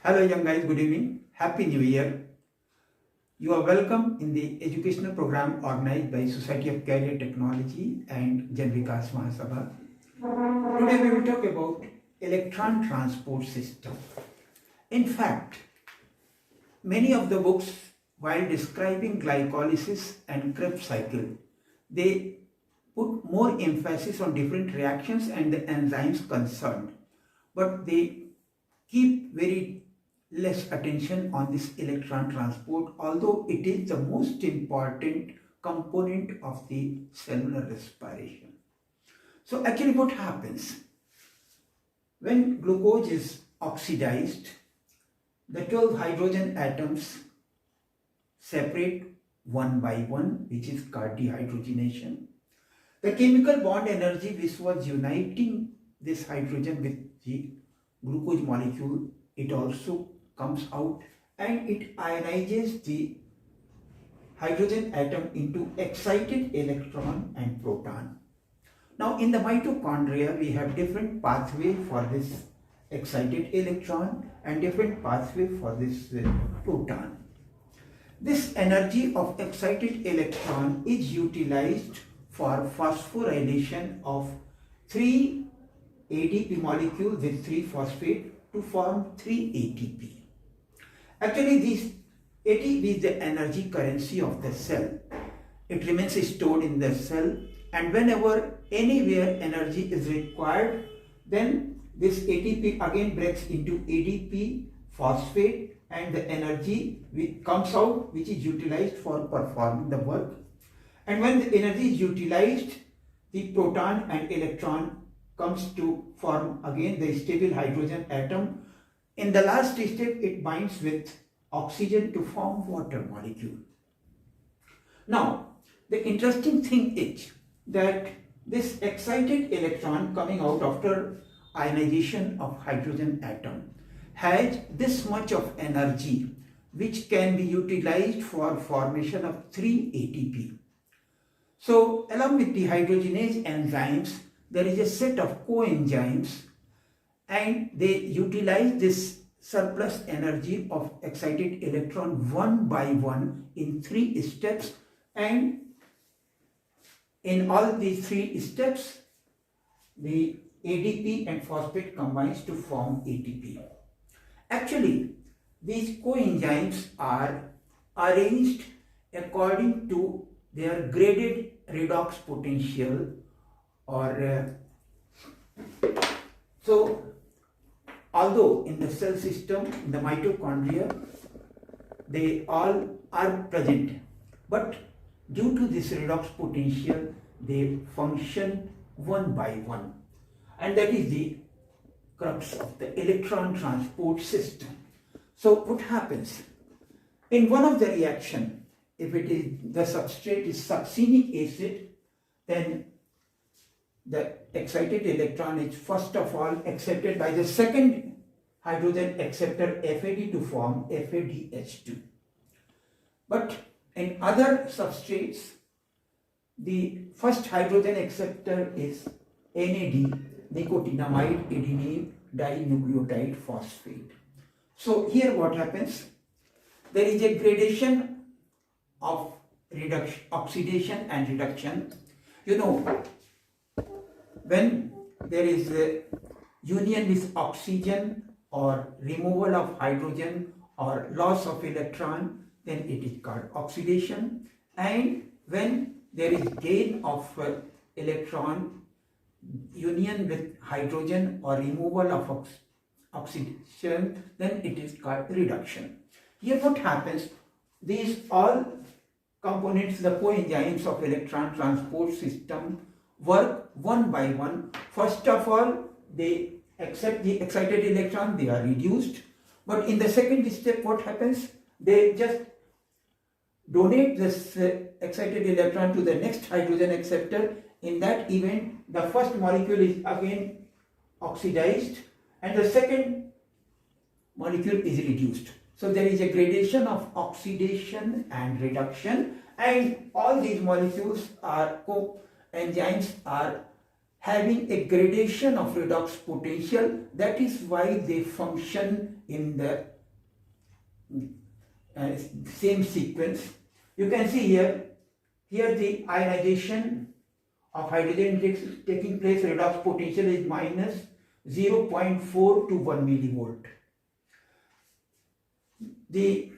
Hello young guys, good evening. Happy New Year. You are welcome in the educational program organized by Society of Career Technology and Jan Vikas Mahasabha. Today we will talk about electron transport system. In fact, many of the books while describing glycolysis and Krebs cycle, they put more emphasis on different reactions and the enzymes concerned, but they keep very less attention on this electron transport, although it is the most important component of the cellular respiration. So actually what happens when glucose is oxidized, the 12 hydrogen atoms separate one by one, which is called dehydrogenation. The chemical bond energy which was uniting this hydrogen with the glucose molecule, it also comes out and it ionizes the hydrogen atom into excited electron and proton. Now in the mitochondria we have different pathway for this excited electron and different pathway for this proton. This energy of excited electron is utilized for phosphorylation of 3 ADP molecule with 3 phosphate to form 3 ATP. Actually, this ATP is the energy currency of the cell. It remains stored in the cell, and whenever anywhere energy is required, then this ATP again breaks into ADP, phosphate, and the energy comes out, which is utilized for performing the work. And when the energy is utilized, the proton and electron comes to form again the stable hydrogen atom. In the last step, it binds with oxygen to form water molecule. Now, the interesting thing is that this excited electron coming out after ionization of hydrogen atom has this much of energy which can be utilized for formation of 3 ATP. So, along with the dehydrogenase enzymes, there is a set of coenzymes and they utilize this surplus energy of excited electron one by one in 3 steps, and in all these 3 steps the ADP and phosphate combines to form ATP. Actually, these coenzymes are arranged according to their graded redox potential so although in the cell system, in the mitochondria, they all are present, but due to this redox potential, they function one by one, and that is the crux of the electron transport system. So what happens? In one of the reaction, if it is the substrate is succinic acid, then the excited electron is first of all accepted by the second hydrogen acceptor FAD to form FADH2. But in other substrates, the first hydrogen acceptor is NAD, nicotinamide adenine dinucleotide phosphate. So here what happens? There is a gradation of oxidation and reduction. You know, when there is a union with oxygen or removal of hydrogen or loss of electron, then it is called oxidation. And when there is gain of electron, union with hydrogen or removal of oxidation, then it is called reduction. Here what happens? These all components, the coenzymes of electron transport system, work one by one. First of all, they accept the excited electron, they are reduced. But in the second step, what happens? They just donate this excited electron to the next hydrogen acceptor. In that event, the first molecule is again oxidized and the second molecule is reduced. So there is a gradation of oxidation and reduction, and all these molecules are enzymes are having a gradation of redox potential. That is why they function in the same sequence. You can see here the ionization of hydrogen taking place, redox potential is minus 0.4 to 1 millivolt. The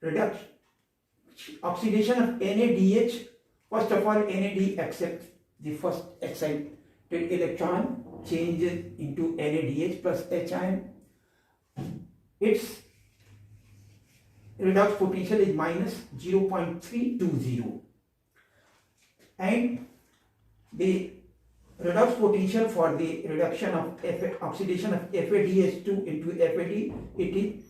redox oxidation of NADH, first of all, NAD accepts the first excited electron, changes into NADH plus H ion. Its redox potential is minus 0.320, and the redox potential for the reduction of oxidation of FADH2 into FAD, it is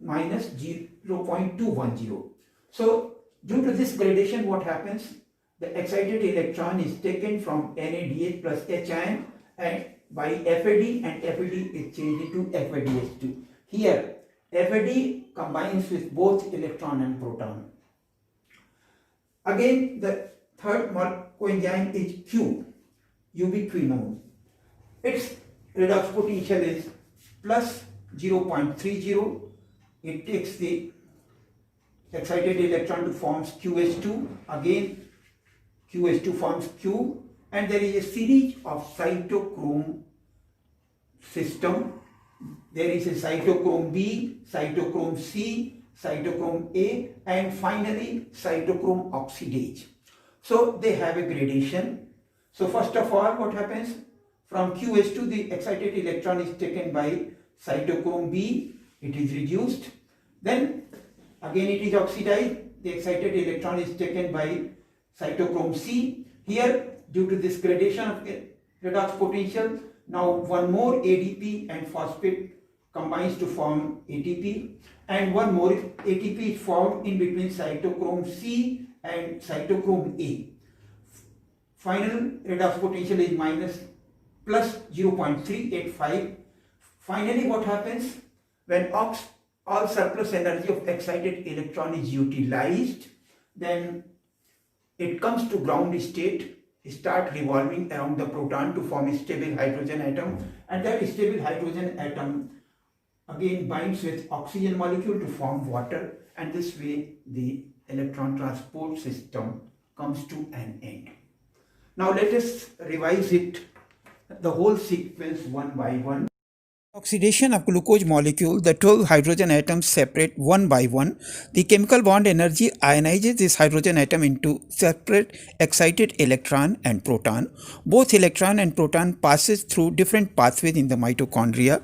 minus 0.210. So due to this gradation, what happens? The excited electron is taken from NADH plus H ion and by FAD, and FAD is changed into FADH2. Here FAD combines with both electron and proton. Again, the third coenzyme is Q, ubiquinone. Its redox potential is plus 0.30. It takes the excited electron to form QH2. Again, QH2 forms Q, and there is a series of cytochrome system. There is a cytochrome B, cytochrome C, cytochrome A, and finally cytochrome oxidase. So they have a gradation. So first of all, what happens? From QH2, the excited electron is taken by cytochrome B, it is reduced. Then again it is oxidized, the excited electron is taken by cytochrome C. Here, due to this gradation of redox potential, now one more ADP and phosphate combines to form ATP, and one more ATP is formed in between cytochrome C and cytochrome A. Final redox potential is minus plus 0.385. Finally, what happens? When all surplus energy of excited electron is utilized, then it comes to ground state, start revolving around the proton to form a stable hydrogen atom, and that stable hydrogen atom again binds with oxygen molecule to form water, and this way the electron transport system comes to an end. Now let us revise it, the whole sequence one by one. Oxidation of glucose molecule, the 12 hydrogen atoms separate one by one. The chemical bond energy ionizes this hydrogen atom into separate excited electron and proton. Both electron and proton passes through different pathways in the mitochondria.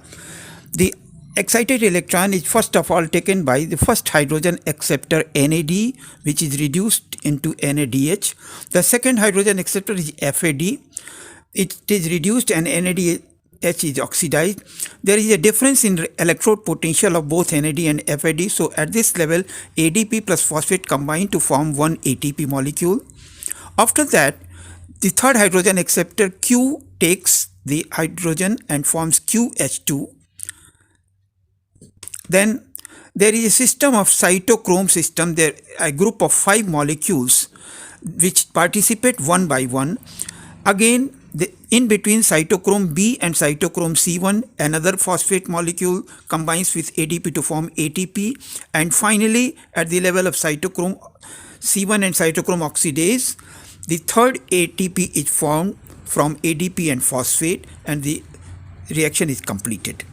The excited electron is first of all taken by the first hydrogen acceptor NAD, which is reduced into NADH. The second hydrogen acceptor is FAD. It is reduced and NADH is oxidized. There is a difference in electrode potential of both NAD and FAD. So at this level, ADP plus phosphate combine to form one ATP molecule. After that, the third hydrogen acceptor Q takes the hydrogen and forms QH2. Then there is a system of cytochrome system. There a group of 5 molecules which participate one by one. Again, in between cytochrome B and cytochrome C1, another phosphate molecule combines with ADP to form ATP, and finally at the level of cytochrome C1 and cytochrome oxidase, the third ATP is formed from ADP and phosphate, and the reaction is completed.